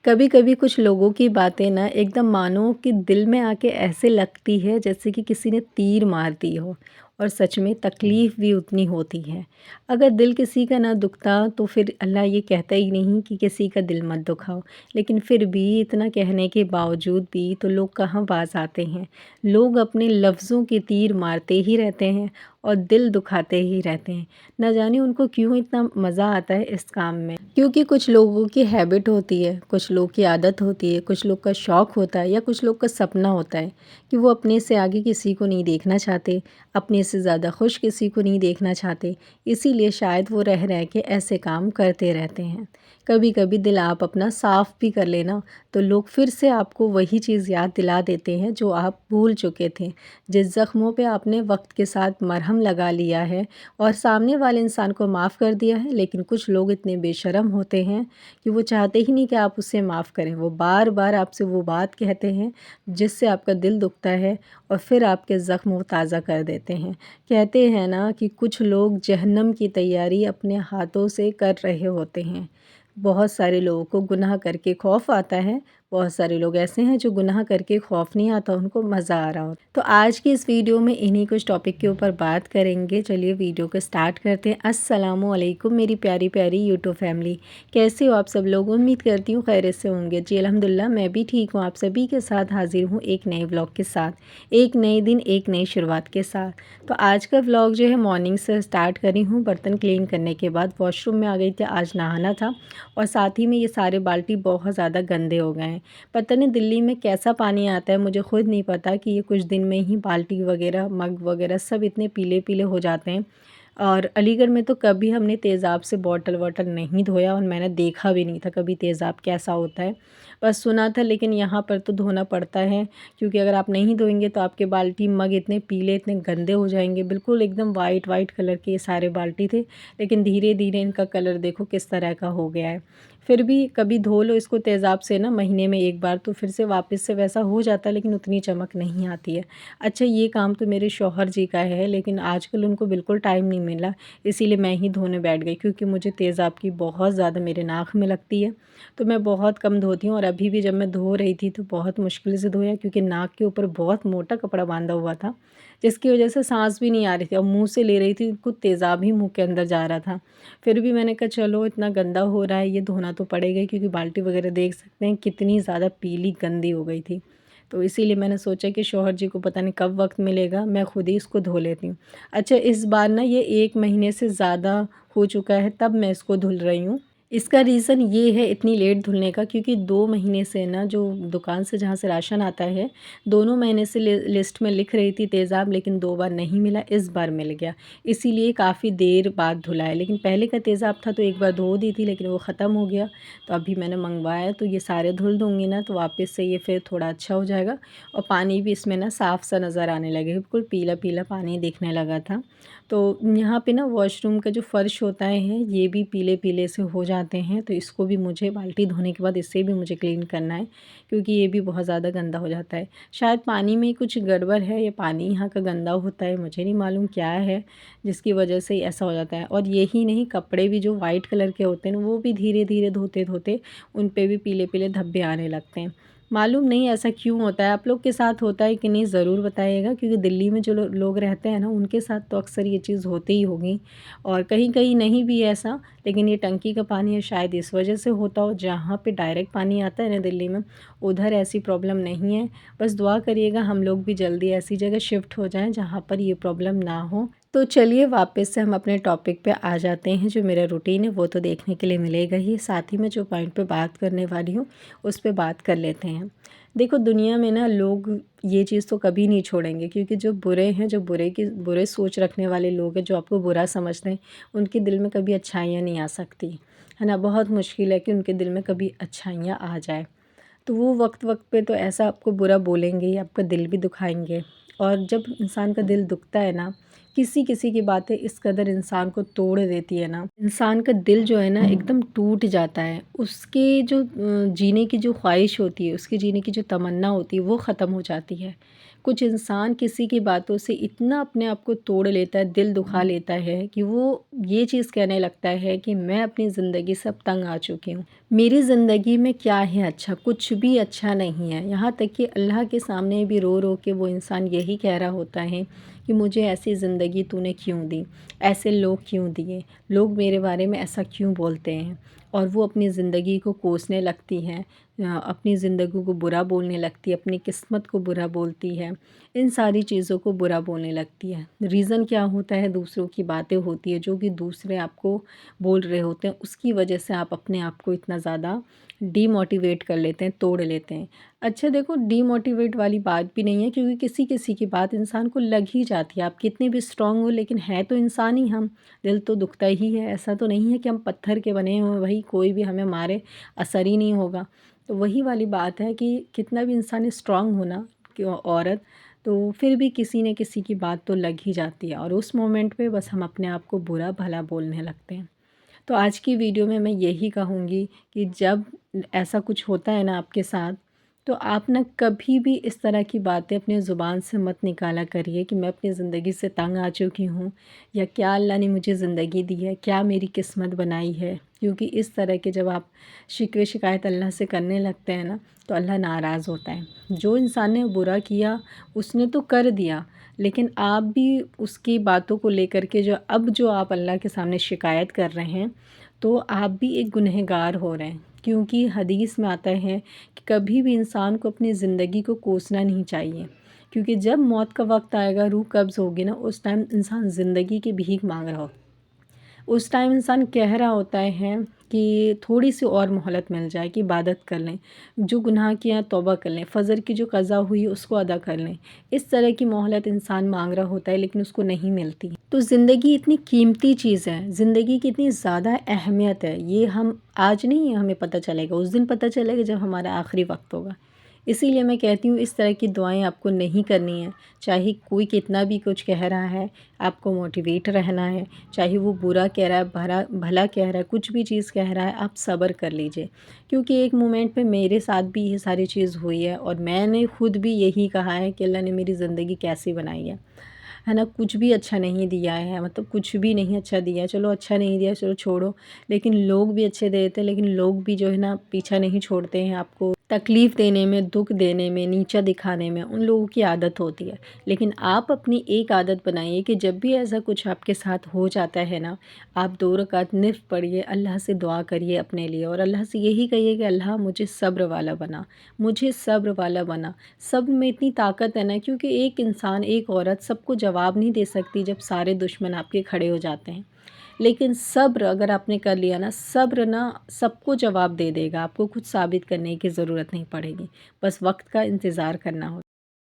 कभी कभी कुछ लोगों की बातें ना एकदम मानो कि दिल में आके ऐसे लगती है जैसे कि किसी ने तीर मार दी हो। और सच में तकलीफ़ भी उतनी होती है। अगर दिल किसी का ना दुखता तो फिर अल्लाह ये कहता ही नहीं कि किसी का दिल मत दुखाओ। लेकिन फिर भी इतना कहने के बावजूद भी तो लोग कहाँ बाज आते हैं। लोग अपने लफ्ज़ों के तीर मारते ही रहते हैं और दिल दुखाते ही रहते हैं। न जाने उनको क्यों इतना मज़ा आता है इस काम में। क्योंकि कुछ लोगों की हैबिट होती है, कुछ लोग की आदत होती है, कुछ लोग का शौक़ होता है या कुछ लोग का सपना होता है कि वो अपने से आगे किसी को नहीं देखना चाहते, अपने से ज़्यादा खुश किसी को नहीं देखना चाहते। इसीलिए शायद वो रह रह के ऐसे काम करते रहते हैं। कभी कभी दिल आप अपना साफ़ भी कर लेना तो लोग फिर से आपको वही चीज़ याद दिला देते हैं जो आप भूल चुके थे। जिस ज़ख्मों पे आपने वक्त के साथ मरहम लगा लिया है और सामने वाले इंसान को माफ़ कर दिया है, लेकिन कुछ लोग इतने बेशर्म होते हैं कि वो चाहते ही नहीं कि आप उसे माफ़ करें। वो बार बार आपसे वो बात कहते हैं जिससे आपका दिल दुखता है और फिर आपके ज़ख्म वो ताज़ा कर देते हैं। कहते हैं ना कि कुछ लोग जहन्नम की तैयारी अपने हाथों से कर रहे होते हैं। बहुत सारे लोगों को गुनाह करके खौफ आता है, बहुत सारे लोग ऐसे हैं जो गुनाह करके खौफ नहीं आता, उनको मज़ा आ रहा हो। तो आज की इस वीडियो में इन्हीं कुछ टॉपिक के ऊपर बात करेंगे। चलिए वीडियो को स्टार्ट करते हैं। अस्सलामु अलैकुम मेरी प्यारी प्यारी यूट्यूब फैमिली, कैसे हो आप सब लोग? उम्मीद करती हूँ खैरियत से होंगे। जी अल्हम्दुलिल्लाह मैं भी ठीक हूँ। आप सभी के साथ हाजिर हूँ एक नए व्लॉग के साथ, एक नए दिन एक नई शुरुआत के साथ। तो आज का व्लॉग जो है मॉर्निंग से स्टार्ट करी हूँ। बर्तन क्लीन करने के बाद वॉशरूम में आ गई थी, आज नहाना था और साथ ही में ये सारे बाल्टी बहुत ज़्यादा गंदे हो गए हैं। पता नहीं दिल्ली में कैसा पानी आता है, मुझे खुद नहीं पता कि ये कुछ दिन में ही बाल्टी वगैरह मग वगैरह सब इतने पीले पीले हो जाते हैं। और अलीगढ़ में तो कभी हमने तेज़ाब से बॉटल वॉटल नहीं धोया और मैंने देखा भी नहीं था कभी तेज़ाब कैसा होता है, बस सुना था। लेकिन यहाँ पर तो धोना पड़ता है, क्योंकि अगर आप नहीं धोएंगे तो आपके बाल्टी मग इतने पीले इतने गंदे हो जाएंगे। बिल्कुल एकदम वाइट वाइट कलर के ये सारे बाल्टी थे, लेकिन धीरे धीरे इनका कलर देखो किस तरह का हो गया है। फिर भी कभी धो लो इसको तेज़ाब से ना महीने में एक बार, तो फिर से वापस से वैसा हो जाता है, लेकिन उतनी चमक नहीं आती है। अच्छा ये काम तो मेरे शौहर जी का है, लेकिन आजकल उनको बिल्कुल टाइम नहीं मिला, इसीलिए मैं ही धोने बैठ गई। क्योंकि मुझे तेज़ाब की बहुत ज़्यादा मेरे नाक में लगती है, तो मैं बहुत कम धोती हूँ। और अभी भी जब मैं धो रही थी तो बहुत मुश्किल से धोया, क्योंकि नाक के ऊपर बहुत मोटा कपड़ा बांधा हुआ था, जिसकी वजह से सांस भी नहीं आ रही थी और मुंह से ले रही थी, कुछ तेज़ाब ही मुंह के अंदर जा रहा था। फिर भी मैंने कहा चलो इतना गंदा हो रहा है ये धोना तो पड़ेगा ही, क्योंकि बाल्टी वगैरह देख सकते हैं कितनी ज़्यादा पीली गंदी हो गई थी। तो इसीलिए मैंने सोचा कि शौहर जी को पता नहीं कब वक्त मिलेगा, मैं खुद ही इसको धो लेती हूँ। अच्छा इस बार ना ये 1 महीने से ज़्यादा हो चुका है तब मैं इसको धुल रही हूँ। इसका रीज़न ये है इतनी लेट धुलने का, क्योंकि 2 महीने से ना जो दुकान से जहाँ से राशन आता है, दोनों महीने से लिस्ट में लिख रही थी तेज़ाब, लेकिन 2 बार नहीं मिला, इस बार मिल गया। इसीलिए काफ़ी देर बाद धुला है। लेकिन पहले का तेज़ाब था तो एक बार धो दी थी, लेकिन वो ख़त्म हो गया। तो अभी मैंने मंगवाया, तो ये सारे धुल दूँगी ना तो वापस से ये फिर थोड़ा अच्छा हो जाएगा। और पानी भी इसमें ना साफ़ सा नज़र आने लगे, बिल्कुल पीला पीला पानी दिखने लगा था। तो यहाँ पे ना वॉशरूम का जो फ़र्श होता है ये भी पीले पीले से हो जाते हैं, तो इसको भी मुझे बाल्टी धोने के बाद इससे भी मुझे क्लीन करना है, क्योंकि ये भी बहुत ज़्यादा गंदा हो जाता है। शायद पानी में कुछ गड़बड़ है, ये पानी यहाँ का गंदा होता है, मुझे नहीं मालूम क्या है जिसकी वजह से ऐसा हो जाता है। और यही नहीं, कपड़े भी जो वाइट कलर के होते हैं वो भी धीरे धीरे धोते धोते उन पे भी पीले पीले धब्बे आने लगते हैं। मालूम नहीं ऐसा क्यों होता है, आप लोग के साथ होता है कि नहीं ज़रूर बताइएगा, क्योंकि दिल्ली में जो लोग रहते हैं ना उनके साथ तो अक्सर ये चीज़ होती ही होगी। और कहीं कहीं नहीं भी है ऐसा, लेकिन ये टंकी का पानी है, शायद इस वजह से होता हो। जहाँ पे डायरेक्ट पानी आता है ना दिल्ली में, उधर ऐसी प्रॉब्लम नहीं है। बस दुआ करिएगा हम लोग भी जल्दी ऐसी जगह शिफ्ट हो जाएं जहाँ पर ये प्रॉब्लम ना हो। तो चलिए वापस से हम अपने टॉपिक पे आ जाते हैं। जो मेरा रूटीन है वो तो देखने के लिए मिलेगा ही, साथ ही मैं जो पॉइंट पे बात करने वाली हूँ उस पे बात कर लेते हैं। देखो दुनिया में ना लोग ये चीज़ तो कभी नहीं छोड़ेंगे, क्योंकि जो बुरे हैं, जो बुरे सोच रखने वाले लोग हैं, जो आपको बुरा समझते हैं, उनके दिल में कभी अच्छाइयाँ नहीं आ सकती, है ना। बहुत मुश्किल है कि उनके दिल में कभी अच्छाइयाँ आ जाए। तो वो वक्त वक्त पे तो ऐसा आपको बुरा बोलेंगे ही, आपका दिल भी दुखाएंगे। और जब इंसान का दिल दुखता है ना, किसी किसी की बातें इस कदर इंसान को तोड़ देती है ना, इंसान का दिल जो है ना एकदम टूट जाता है। उसके जो जीने की जो ख्वाहिश होती है, उसके जीने की जो तमन्ना होती है वो ख़त्म हो जाती है। कुछ इंसान किसी की बातों से इतना अपने आप को तोड़ लेता है, दिल दुखा लेता है कि वो ये चीज़ कहने लगता है कि मैं अपनी ज़िंदगी से अब तंग आ चुकी हूँ। मेरी ज़िंदगी में क्या है अच्छा? कुछ भी अच्छा नहीं है। यहाँ तक कि अल्लाह के सामने भी रो रो के वो इंसान यही कह रहा होता है कि मुझे ऐसी ज़िंदगी तूने क्यों दी? ऐसे लोग क्यों दिए? लोग मेरे बारे में ऐसा क्यों बोलते हैं? और वो अपनी ज़िंदगी को कोसने लगती है, अपनी ज़िंदगी को बुरा बोलने लगती है, अपनी किस्मत को बुरा बोलती है, इन सारी चीज़ों को बुरा बोलने लगती है। रीज़न क्या होता है? दूसरों की बातें होती है, जो कि दूसरे आपको बोल रहे होते हैं, उसकी वजह से आप अपने आप को इतना ज़्यादा डीमोटिवेट कर लेते हैं, तोड़ लेते हैं। अच्छा देखो, डीमोटिवेट वाली बात भी नहीं है, क्योंकि किसी-किसी की बात इंसान को लग ही जाती है। आप कितने भी स्ट्रॉन्ग हो, लेकिन हैं तो इंसान ही हम, दिल तो दुखता ही है। ऐसा तो नहीं है कि हम पत्थर के बने हुए हैं, वही कोई भी हमें मारे असर ही नहीं होगा। तो वही वाली बात है कि कितना भी इंसान स्ट्रॉन्ग हो ना, कि औरत, तो फिर भी किसी न किसी की बात तो लग ही जाती है, और उस मोमेंट पे बस हम अपने आप को बुरा भला बोलने लगते हैं। तो आज की वीडियो में मैं यही कहूँगी कि जब ऐसा कुछ होता है ना आपके साथ, तो आप ना कभी भी इस तरह की बातें अपनी ज़ुबान से मत निकाला करिए कि मैं अपनी ज़िंदगी से तंग आ चुकी हूँ, या क्या अल्लाह ने मुझे ज़िंदगी दी है, क्या मेरी किस्मत बनाई है। क्योंकि इस तरह के जब आप शिकवे शिकायत अल्लाह से करने लगते हैं ना, तो अल्लाह नाराज़ होता है। जो इंसान ने बुरा किया उसने तो कर दिया, लेकिन आप भी उसकी बातों को लेकर के जो आप अल्लाह के सामने शिकायत कर रहे हैं, तो आप भी एक गुनहगार हो रहे हैं। क्योंकि हदीस में आता है कि कभी भी इंसान को अपनी ज़िंदगी को कोसना नहीं चाहिए, क्योंकि जब मौत का वक्त आएगा, रूह कब्ज़ होगी ना, उस टाइम इंसान ज़िंदगी की भीख मांग रहा हो, उस टाइम इंसान कह रहा होता है कि थोड़ी-सी और मोहलत मिल जाए, कि इबादत कर लें, जो गुनाह किया है तौबा कर लें, फ़जर की जो क़ज़ा हुई है उसको अदा कर लें। इस तरह की मोहलत इंसान माँग रहा होता है, लेकिन उसको नहीं मिलती। तो ज़िंदगी इतनी कीमती चीज़ है, ज़िंदगी की इतनी ज़्यादा अहमियत है, ये हम आज नहीं हमें पता चलेगा, उस दिन पता चलेगा जब हमारा आखिरी वक्त होगा। इसीलिए मैं कहती हूँ इस तरह की दुआएं आपको नहीं करनी है। चाहे कोई कितना भी कुछ कह रहा है, आपको मोटिवेट रहना है। चाहे वो बुरा कह रहा है, भला भला कह रहा है, कुछ भी चीज़ कह रहा है, आप सब्र कर लीजिए। क्योंकि एक मोमेंट पे मेरे साथ भी ये सारी चीज़ हुई है, और मैंने खुद भी यही कहा है कि अल्लाह ने मेरी ज़िंदगी कैसी बनाई है ना? कुछ भी अच्छा नहीं दिया है, मतलब कुछ भी नहीं अच्छा दिया है। चलो अच्छा नहीं दिया, चलो छोड़ो, लेकिन लोग भी अच्छे दे देते हैं, लेकिन लोग भी जो है ना पीछा नहीं छोड़ते हैं, आपको तकलीफ़ देने में, दुःख देने में, नीचा दिखाने में, उन लोगों की आदत होती है। लेकिन आप अपनी एक आदत बनाइए कि जब भी ऐसा कुछ आपके साथ हो जाता है ना, आप 2 रकात निफ़्ल पढ़िए, अल्लाह से दुआ करिए अपने लिए, और अल्लाह से यही कहिए कि अल्लाह मुझे सब्र वाला बना, मुझे सब्र वाला बना। सब्र में इतनी ताकत है ना, क्योंकि एक इंसान, एक औरत सबको जवाब नहीं दे सकती जब सारे दुश्मन आपके खड़े हो जाते हैं। लेकिन सब्र अगर आपने कर लिया ना, सब्र ना सबको जवाब दे देगा, आपको कुछ साबित करने की ज़रूरत नहीं पड़ेगी, बस वक्त का इंतज़ार करना होता है।